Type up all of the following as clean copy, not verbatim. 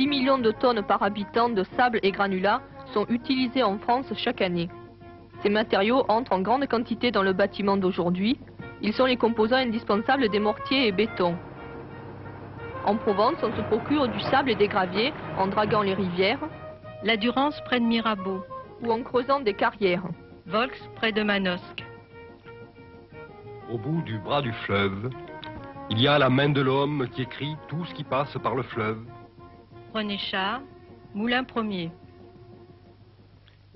10 millions de tonnes par habitant de sable et granulats sont utilisés en France chaque année. Ces matériaux entrent en grande quantité dans le bâtiment d'aujourd'hui. Ils sont les composants indispensables des mortiers et bétons. En Provence, on se procure du sable et des graviers en draguant les rivières. La Durance près de Mirabeau. Ou en creusant des carrières. Volx près de Manosque. Au bout du bras du fleuve, il y a la main de l'homme qui écrit tout ce qui passe par le fleuve. René Char, Moulin Ier.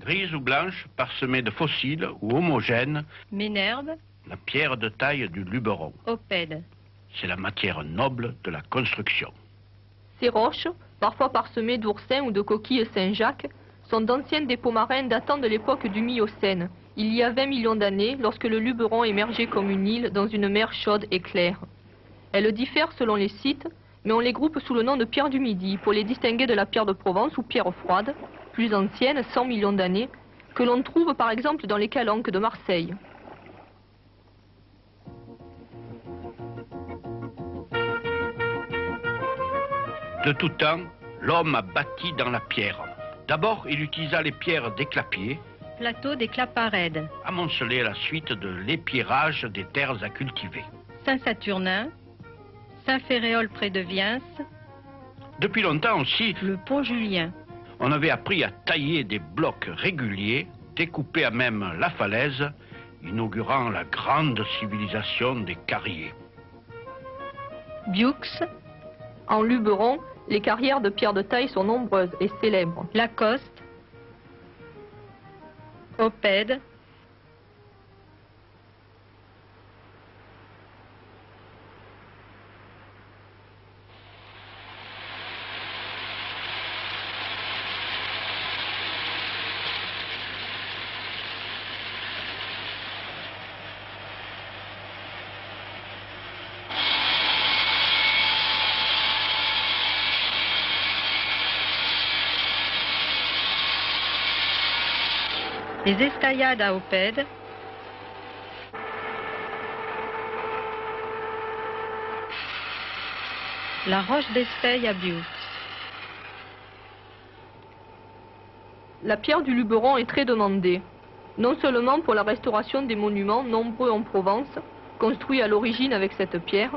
Grise ou blanche, parsemée de fossiles ou homogènes. Ménherbe. La pierre de taille du Luberon. Opède. C'est la matière noble de la construction. Ces roches, parfois parsemées d'oursins ou de coquilles Saint-Jacques, sont d'anciens dépôts marins datant de l'époque du Miocène, il y a 20 millions d'années, lorsque le Luberon émergeait comme une île dans une mer chaude et claire. Elles diffèrent selon les sites, mais on les groupe sous le nom de pierre du Midi pour les distinguer de la pierre de Provence ou pierre froide, plus ancienne, 100 millions d'années, que l'on trouve par exemple dans les calanques de Marseille. De tout temps, l'homme a bâti dans la pierre. D'abord, il utilisa les pierres des clapiers, Plateau des Claparèdes. amoncelées à la suite de l'épierrage des terres à cultiver. Saint-Saturnin. Saint-Féréol près de Viens. Depuis longtemps aussi, Le Pont Julien. on avait appris à tailler des blocs réguliers, découpés à même la falaise, inaugurant la grande civilisation des carriers. Bioux. En Luberon, les carrières de pierre de taille sont nombreuses et célèbres. Lacoste. Opède. Les Estaillades à Opède. La Roche d'Esteille à Bioux. La pierre du Luberon est très demandée, non seulement pour la restauration des monuments nombreux en Provence, construits à l'origine avec cette pierre,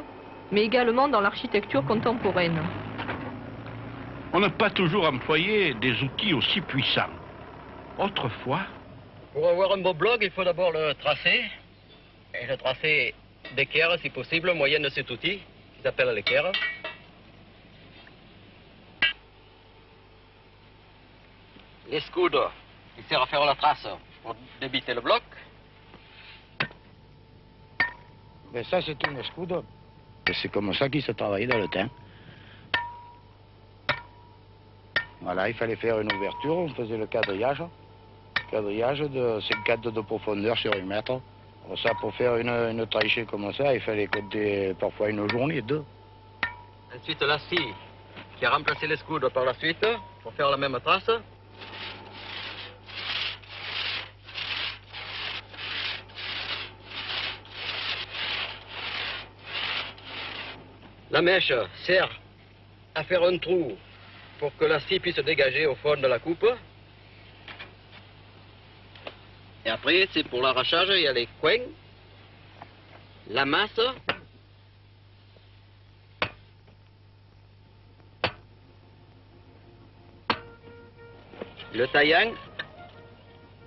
mais également dans l'architecture contemporaine. On n'a pas toujours employé des outils aussi puissants. Autrefois, Pour avoir un beau bloc, il faut d'abord le tracer. Et le tracer d'équerre, si possible, moyenne de cet outil, qui s'appelle l'équerre. L'escoude, il sert à faire la trace pour débiter le bloc. Ben ça, c'est une escoude. C'est comme ça qu'il se travaillait dans le temps. Voilà, il fallait faire une ouverture, on faisait le quadrillage. Quadrillage de 54 de profondeur sur 1 mètre. Alors ça, pour faire une tranchée comme ça, il fallait compter parfois une journée, 2. Ensuite, la scie, qui a remplacé l'escoude par la suite, pour faire la même trace. La mèche sert à faire un trou pour que la scie puisse dégager au fond de la coupe. Et après, c'est pour l'arrachage, il y a les coins, la masse, le taillant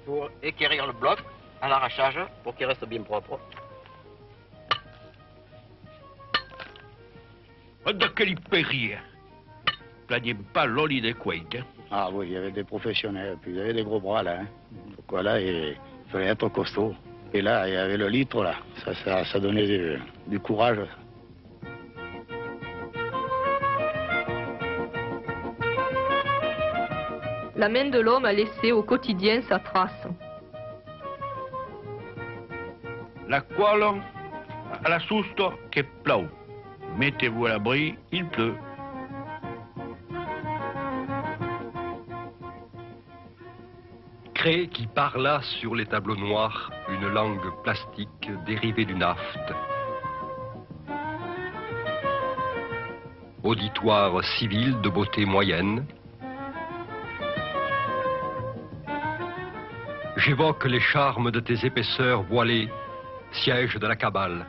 pour équerrir le bloc à l'arrachage pour qu'il reste bien propre. de quel péril. Plaignez pas l'oli des couilles. Ah oui, il y avait des professionnels, puis il y avait des gros bras là. Hein. Donc voilà, il fallait être costaud. Et là, il y avait le litre là, ça donnait du courage. La main de l'homme a laissé au quotidien sa trace. La quale à la souste che plau. Mettez-vous à l'abri, il pleut. Cray qui parla sur les tableaux noirs une langue plastique dérivée du naphte. auditoire civil de beauté moyenne. J'évoque les charmes de tes épaisseurs voilées, siège de la cabale.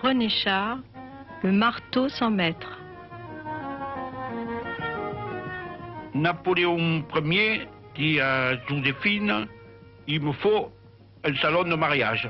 René Char, le marteau sans maître. Napoléon Ier dit à Joséphine, il me faut un salon de mariage.